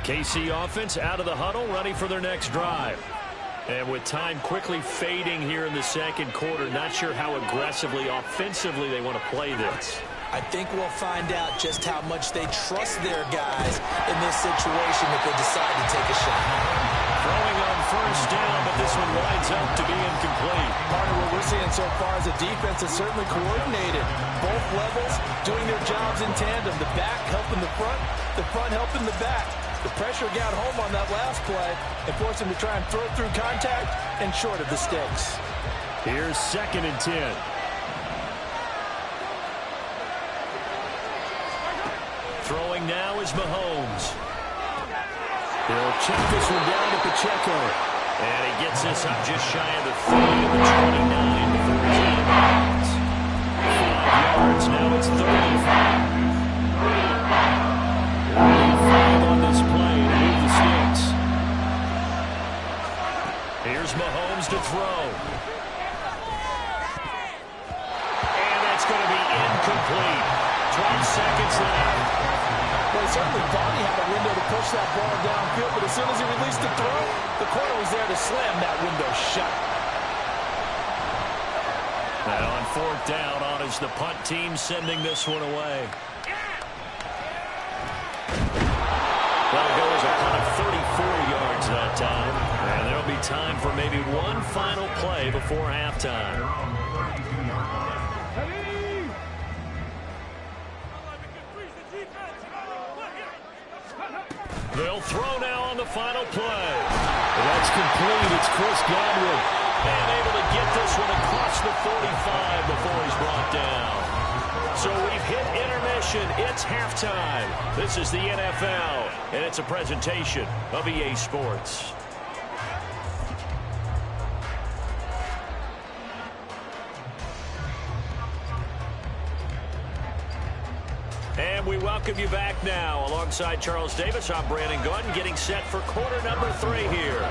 KC offense out of the huddle, ready for their next drive. And with time quickly fading here in the second quarter, not sure how aggressively, offensively they want to play this. I think we'll find out just how much they trust their guys in this situation if they decide to take a shot. Throwing on first down, but this one winds up to be incomplete. Partner, what we're seeing so far is a defense that's certainly coordinated. Both levels doing their jobs in tandem. The back helping the front helping the back. The pressure got home on that last play and forced him to try and throw through contact and short of the sticks. Here's 2nd and 10. Throwing now is Mahomes. He'll check this one down to Pacheco. And he gets this up just shy of the 30 to the 29 before he's out of bounds. 5 yards, now it's 35. 35 on this play to move the sticks. Here's Mahomes to throw. And that's going to be incomplete. 12 seconds left. Well, he certainly thought he had a window to push that ball downfield, but as soon as he released the throw, the corner was there to slam that window shut. And on 4th down, on is the punt team sending this one away. Well, it goes a punt of 34 yards that time. And there'll be time for maybe one final play before halftime. They'll throw now on the final play. That's complete. It's Chris Godwin. And able to get this one across the 45 before he's brought down. So we've hit intermission. It's halftime. This is the NFL, and it's a presentation of EA Sports. And we welcome you back now. Alongside Charles Davis, I'm Brandon Gunn, getting set for quarter number 3 here.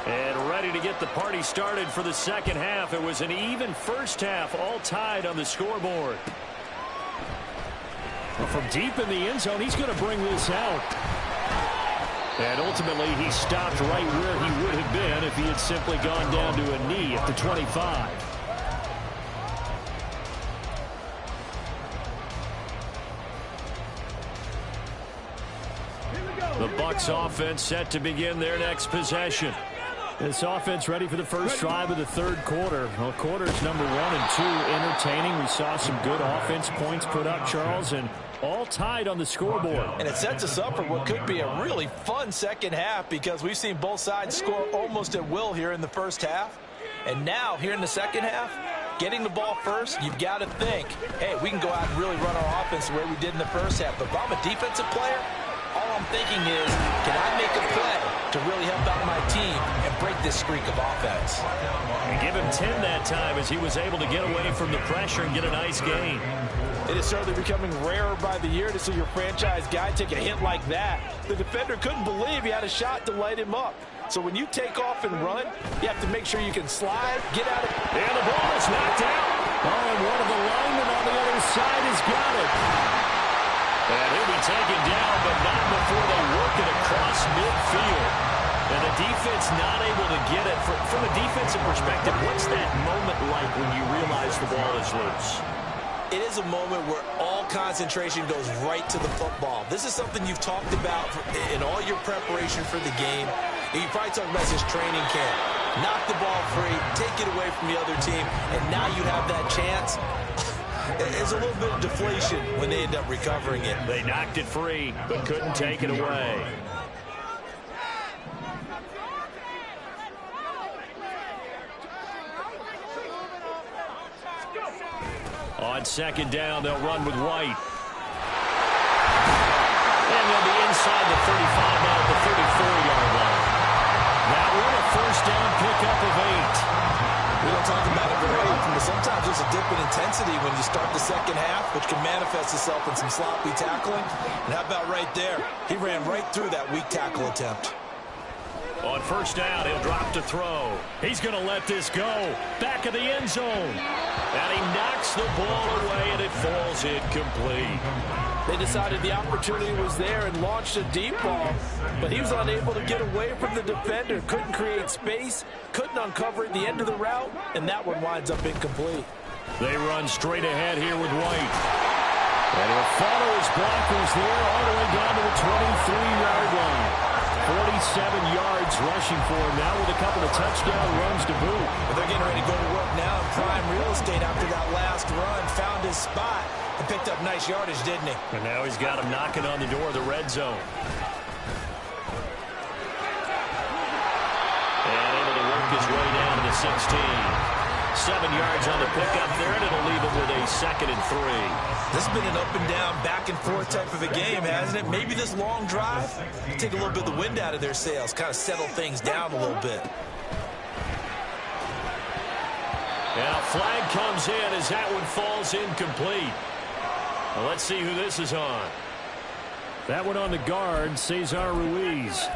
And ready to get the party started for the second half. It was an even first half, all tied on the scoreboard. Well, from deep in the end zone, he's going to bring this out. And ultimately, he stopped right where he would have been if he had simply gone down to a knee at the 25. The Bucs offense set to begin their next possession. This offense ready for the first drive of the third quarter. Well, quarters number 1 and 2 entertaining. We saw some good offense points put up, Charles, and all tied on the scoreboard. And it sets us up for what could be a really fun second half because we've seen both sides score almost at will here in the first half. And now, here in the second half, getting the ball first, you've got to think, hey, we can go out and really run our offense the way we did in the first half. But if I'm a defensive player, all I'm thinking is, can I make a play to really help out my team and break this streak of offense? And give him 10 that time as he was able to get away from the pressure and get a nice gain. It is certainly becoming rarer by the year to see your franchise guy take a hit like that. The defender couldn't believe he had a shot to light him up. So when you take off and run, you have to make sure you can slide, get out of it. And the ball is knocked out. Oh, and one of the linemen on the other side has got it. And he'll be taken down, but not before they work it across midfield. And the defense not able to get it. From a defensive perspective, what's that moment like when you realize the ball is loose? It is a moment where all concentration goes right to the football. This is something you've talked about in all your preparation for the game. You probably talked about this training camp. Knock the ball free, take it away from the other team, and now you have that chance. It's a little bit of deflation when they end up recovering it. They knocked it free, but couldn't take it away. On second down, they'll run with White. And they'll be inside the 35 now at the 34-yard line. That one a first down pickup of 8. We don't talk about it very often, but sometimes there's a dip in intensity when you start the second half, which can manifest itself in some sloppy tackling. And how about right there? He ran right through that weak tackle attempt. On first down, he'll drop to throw. He's going to let this go. Back of the end zone. And he knocks the ball away, and it falls incomplete. They decided the opportunity was there and launched a deep ball, but he was unable to get away from the defender, couldn't create space, couldn't uncover at the end of the route, and that one winds up incomplete. They run straight ahead here with White. And he'll follow his blockers there all the way down to the 23-yard line. 47 yards rushing for him now with a couple of touchdown runs to boot. But they're getting ready to go to work now in prime real estate after that last run. Found his spot and picked up nice yardage, didn't he? And now he's got him knocking on the door of the red zone. And able to work his way down to the 16. 7 yards on the pickup there, and it'll leave him with a 2nd and 3. This has been an up-and-down, back-and-forth type of a game, hasn't it? Maybe this long drive, take a little bit of the wind out of their sails, kind of settle things down a little bit. And a flag comes in as that one falls incomplete. Well, let's see who this is on. That one on the guard, Cesar Ruiz.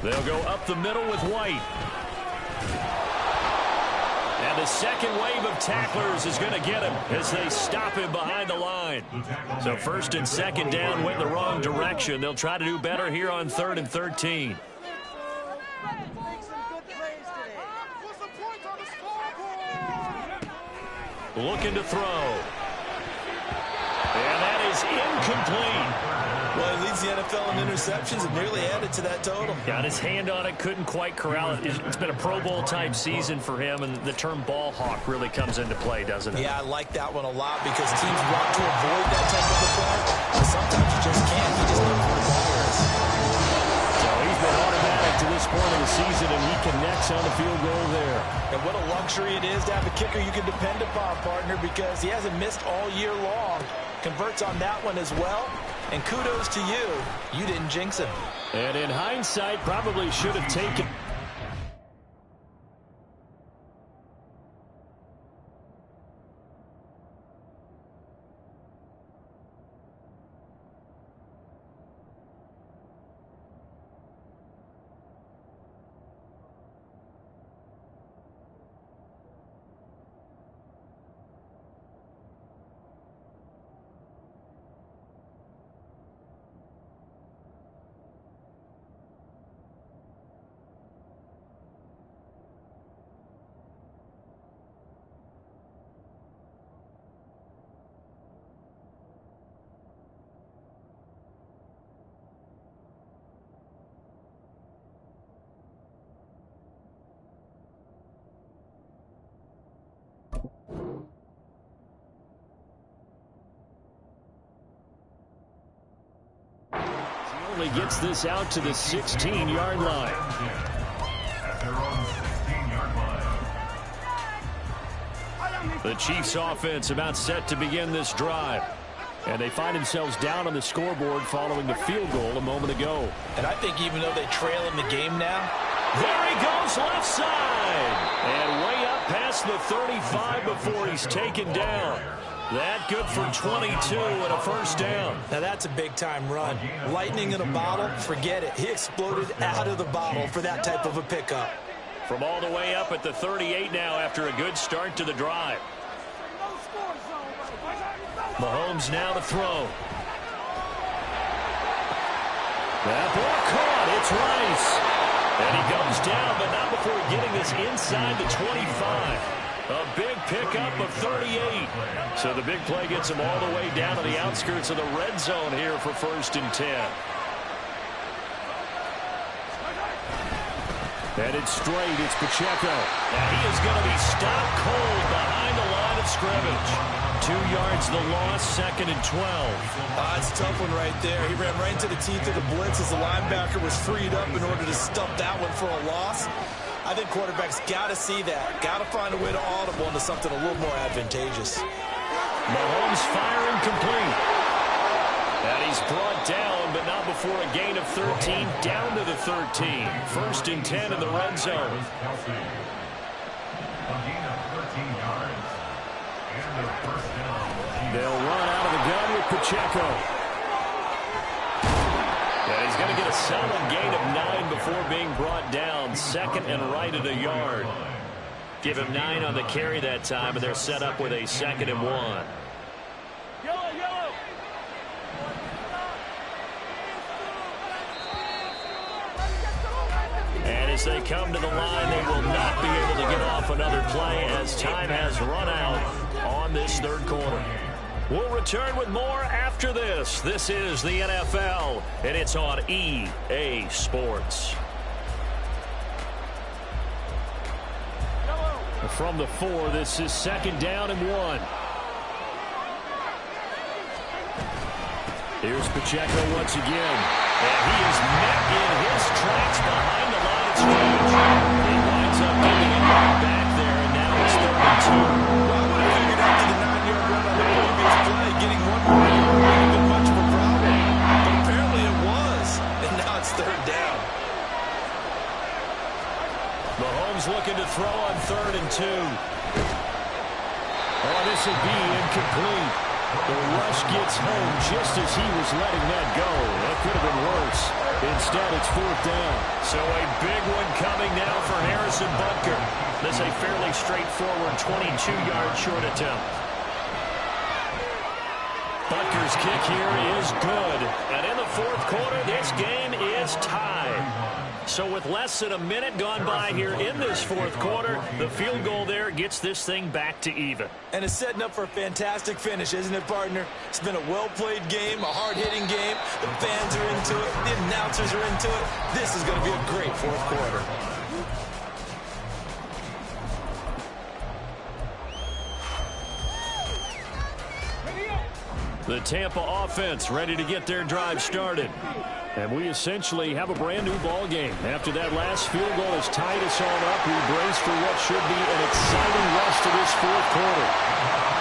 They'll go up the middle with White. And the second wave of tacklers is going to get him as they stop him behind the line. So 1st and 2nd down went the wrong direction. They'll try to do better here on 3rd and 13. Looking to throw. And that is incomplete. Well, he leads the NFL in interceptions and nearly added to that total. Got his hand on it, couldn't quite corral it. It's been a Pro Bowl-type season for him, and the term ball hawk really comes into play, doesn't it? Yeah, I like that one a lot because teams want to avoid that type of a play, but sometimes you just can't. You just know where the ball is. So he's been automatic to this point of the season, and he connects on the field goal there. And what a luxury it is to have a kicker you can depend upon, partner, because he hasn't missed all year long. Converts on that one as well. And kudos to you. You didn't jinx him. And in hindsight, probably should have taken. Only gets this out to the 16-yard line. The Chiefs offense about set to begin this drive. And they find themselves down on the scoreboard following the field goal a moment ago. And I think even though they trail in the game now, there he goes left side. And way up past the 35 before he's taken down. That good for 22 and a 1st down. Now that's a big-time run. Lightning in a bottle, forget it. He exploded out of the bottle for that type of a pickup. From all the way up at the 38 now after a good start to the drive. Mahomes now to throw. That ball caught. It's Rice. And he goes down, but not before getting this inside the 25. A big pickup of 38. So the big play gets him all the way down to the outskirts of the red zone here for 1st and 10. And it's straight. It's Pacheco. And he is going to be stopped cold behind the line of scrimmage. 2 yards the loss, 2nd and 12. It's a tough one right there. He ran right into the teeth of the blitz as the linebacker was freed up in order to stump that one for a loss. I think quarterbacks got to see that. Got to find a way to audible into something a little more advantageous. Mahomes firing complete. And he's brought down, but not before a gain of 13, down to the 13. 1st and 10 in the red zone. They'll run out of the gun with Pacheco. going to get a solid gain of 9 before being brought down. Second and right at a yard. Give him 9 on the carry that time, and they're set up with a 2nd and 1. And as they come to the line, they will not be able to get off another play as time has run out on this third quarter. We'll return with more after this. This is the NFL, and it's on EA Sports. From the 4, this is 2nd down and 1. Here's Pacheco once again. And he is met in his tracks behind the line of scrimmage. He winds up giving it right back there, and now it's 3rd and 2. Well, I would have figured after the 9-yard run on the previous play, getting 1 more yard wouldn't have been much of a problem. But apparently it was, and now it's 3rd down. Mahomes looking to throw on 3rd and 2. Oh, this will be incomplete. The rush gets home just as he was letting that go. That could have been worse. Instead, it's 4th down. So a big one coming now for Harrison Butker. This is a fairly straightforward 22-yard short attempt. Butker's kick here is good. And in the 4th quarter, this game is tied. So with less than a minute gone by here in this 4th quarter, the field goal there gets this thing back to even. And it's setting up for a fantastic finish, isn't it, partner? It's been a well-played game, a hard-hitting game. The fans are into it. The announcers are into it. This is going to be a great 4th quarter. The Tampa offense ready to get their drive started. And we essentially have a brand new ball game. After that last field goal has tied us all up, we brace for what should be an exciting rest of this 4th quarter.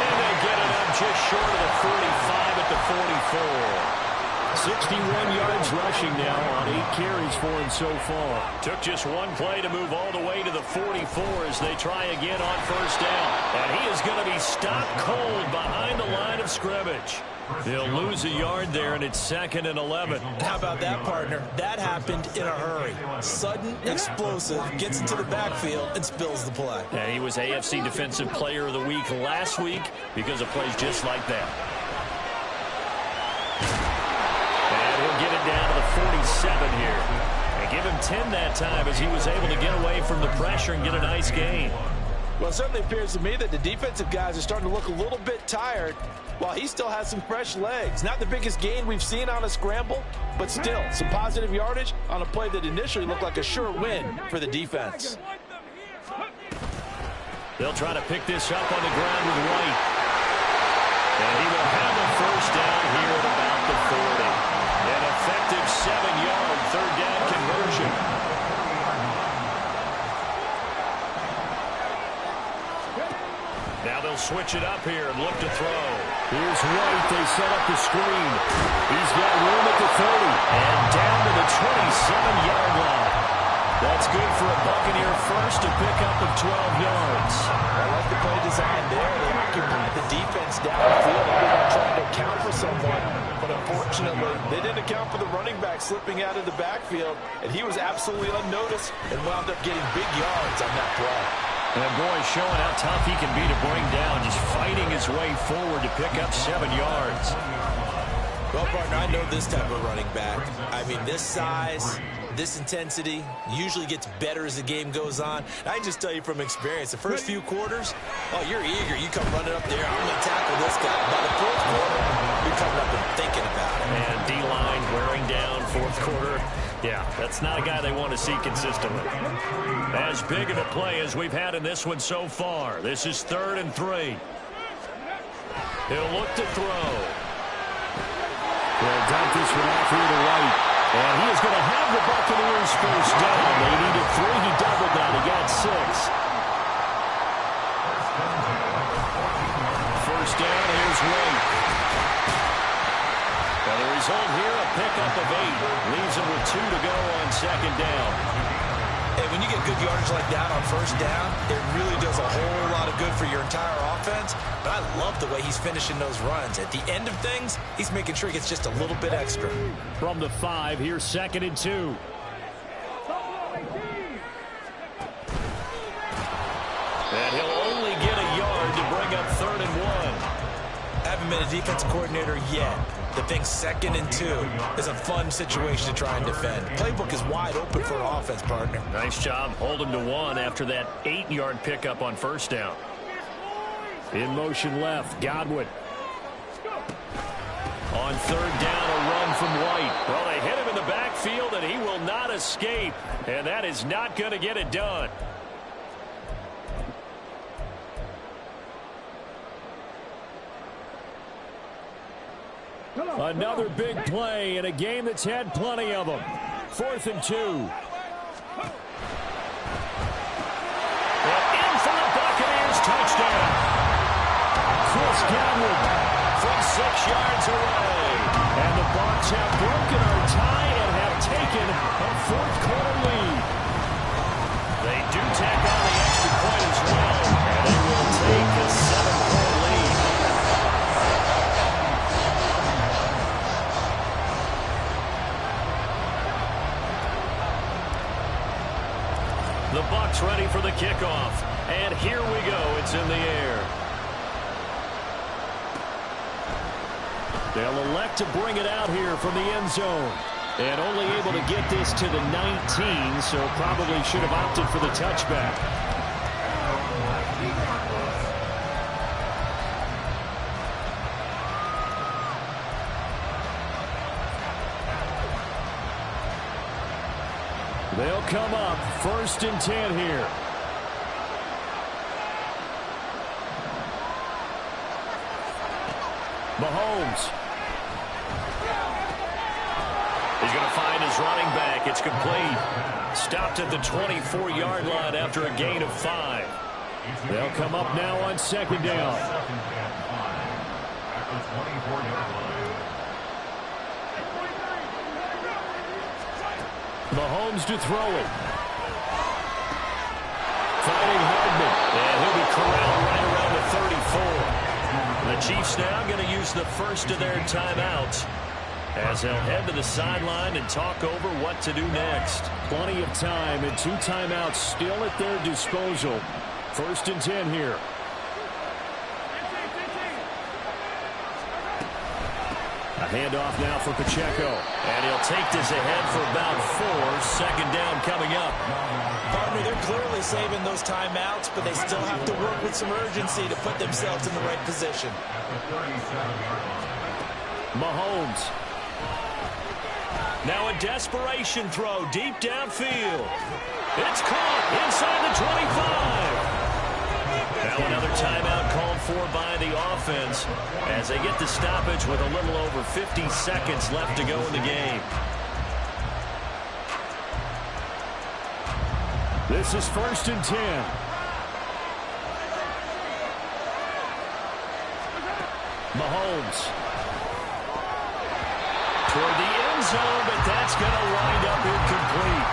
And they get it up just short of the 45 at the 44. 61 yards rushing now on 8 carries for him so far. Took just one play to move all the way to the 44 as they try again on 1st down. And he is going to be stopped cold behind the line of scrimmage. They'll lose a yard there, and it's 2nd and 11. How about that, partner? That happened in a hurry. Sudden, explosive, gets into the backfield, and spills the play. And he was AFC Defensive Player of the Week last week because of plays just like that. And he'll get it down to the 47 here. And give him 10 that time as he was able to get away from the pressure and get a nice gain. Well, it certainly appears to me that the defensive guys are starting to look a little bit tired while he still has some fresh legs. Not the biggest gain we've seen on a scramble, but still some positive yardage on a play that initially looked like a sure win for the defense. They'll try to pick this up on the ground with White. And he will have a 1st down here at about the 40. An effective 7-yard 3rd down conversion. Now they'll switch it up here and look to throw. Here's White. They set up the screen. He's got room at the 30. And down to the 27-yard line. That's good for a Buccaneer first to pick up of 12 yards. I like the play design there. They occupied the defense downfield. They were trying to account for someone. But unfortunately, they didn't account for the running back slipping out of the backfield. And he was absolutely unnoticed and wound up getting big yards on that play. And boy, showing how tough he can be to bring down, just fighting his way forward to pick up 7 yards. Well, partner, I know this type of running back. I mean, this size, this intensity usually gets better as the game goes on. I can just tell you from experience, the first few quarters, oh, you're eager. You come running up there, I'm going to tackle this guy. By the 4th quarter, you're coming up and thinking about it. And D-line wearing down 4th quarter. Yeah, that's not a guy they want to see consistently. As big of a play as we've had in this one so far. This is 3rd and 3. He'll look to throw. They'll dump this one off here to White. And he is going to have the Buccaneers 1st down. They needed 3. He doubled that. He got 6. 1st down. Here's White. And the result here, a pickup of 8. Leaves him with 2 to go on 2nd down. And when you get good yardage like that on first down, it really does a whole lot of good for your entire offense. But I love the way he's finishing those runs. At the end of things, he's making sure he gets just a little bit extra. From the 5, here's 2nd and 2. And he'll only get a yard to bring up 3rd and 1. Haven't been a defensive coordinator yet. The thing 2nd and 2 is a fun situation to try and defend. Playbook is wide open for an offense, partner. Nice job holding to 1 after that 8-yard pickup on first down. In motion left, Godwin. On 3rd down, a run from White. Well, they hit him in the backfield, and he will not escape. And that is not going to get it done. Another big play in a game that's had plenty of them. 4th and 2. And in for the Buccaneers touchdown. Chris Godwin from 6 yards away. And the Bucs have broken our tie and have taken a 4th quarter lead. They do tack on the extra point as well. And they will take a 7-point lead. The Bucs ready for the kickoff. And here we go. It's in the air. They'll elect to bring it out here from the end zone. And only able to get this to the 19, so probably should have opted for the touchback. They'll come up 1st and 10 here. Mahomes. He's going to find his running back. It's complete. Stopped at the 24-yard line after a gain of 5. They'll come up now on 2nd down. Mahomes to throw it. Finding Hardman. And he'll be corralled right around the 34. The Chiefs now going to use the first of their timeouts as they'll head to the sideline and talk over what to do next. Plenty of time and 2 timeouts still at their disposal. 1st and 10 here. A handoff now for Pacheco. And he'll take this ahead for about 4. 2nd down coming up. Partner, they're clearly saving those timeouts, but they still have to work with some urgency to put themselves in the right position. Mahomes. Now a desperation throw deep downfield. It's caught inside the 25. Now another timeout called for by the offense as they get the stoppage with a little over 50 seconds left to go in the game. This is 1st and 10. Mahomes. Toward the end zone, but that's going to wind up incomplete.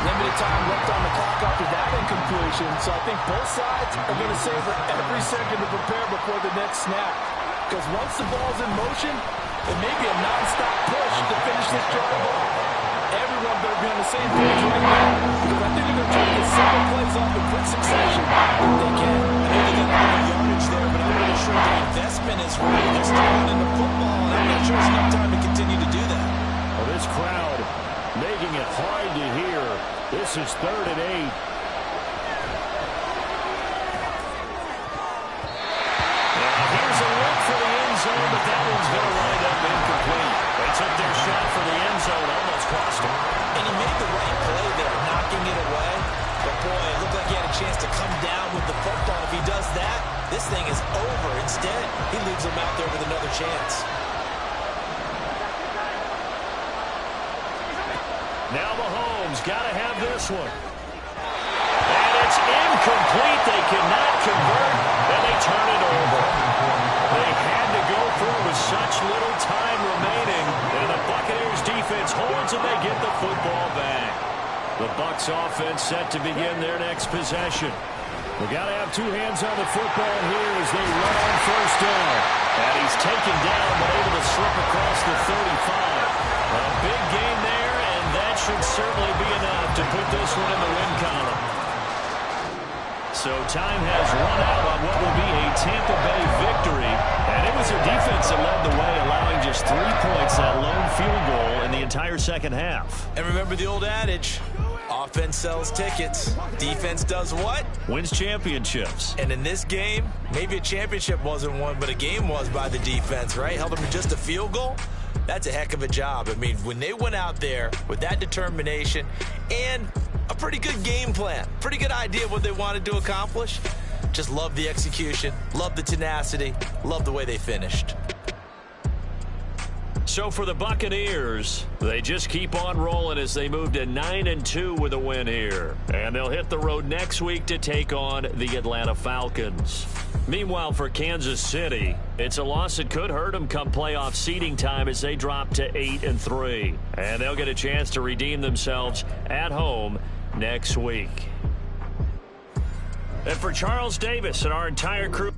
Limited time left on the clock after that incompletion, so I think both sides are going to savor every second to prepare before the next snap. Because once the ball's in motion, it may be a non-stop push to finish this drive off. Everyone better be on the same page right now, because I think they're going to try to get several plays off in quick succession. If they can. I know they got a lot of yardage there, but I'm not sure the investment is really just throwing in the football, and I'm not sure there's enough time to continue to do that. Well, this crowd making it hard to hear. This is 3rd and 8. Now here's a look for the end zone, but that one's going to wind up incomplete. They took their shot for the end zone, almost cost him. And he made the right play there, knocking it away. But boy, it looked like he had a chance to come down with the football. If he does that, this thing is over. Instead, he leaves him out there with another chance. Now Mahomes got to have this one. And it's incomplete. They cannot convert, and they turn it over. They had to go through with such little time remaining, and the Buccaneers defense holds and they get the football back. The Bucs offense set to begin their next possession. We got to have two hands on the football here as they run on first down. And he's taken down but able to slip across the 35. A big gain there, and that should certainly be enough to put this one in the win column. So time has run out on what will be a Tampa Bay victory. And it was their defense that led the way, allowing just 3 points, that lone field goal in the entire second half. And remember the old adage, offense sells tickets. Defense does what? Wins championships. And in this game, maybe a championship wasn't won, but a game was by the defense, right? Held them to just a field goal. That's a heck of a job. I mean, when they went out there with that determination and a pretty good game plan, pretty good idea of what they wanted to accomplish, just love the execution, love the tenacity, love the way they finished. So for the Buccaneers, they just keep on rolling as they move to 9-2 with a win here. And they'll hit the road next week to take on the Atlanta Falcons. Meanwhile, for Kansas City, it's a loss that could hurt them come playoff seeding time as they drop to 8-3. And they'll get a chance to redeem themselves at home next week. And for Charles Davis and our entire crew...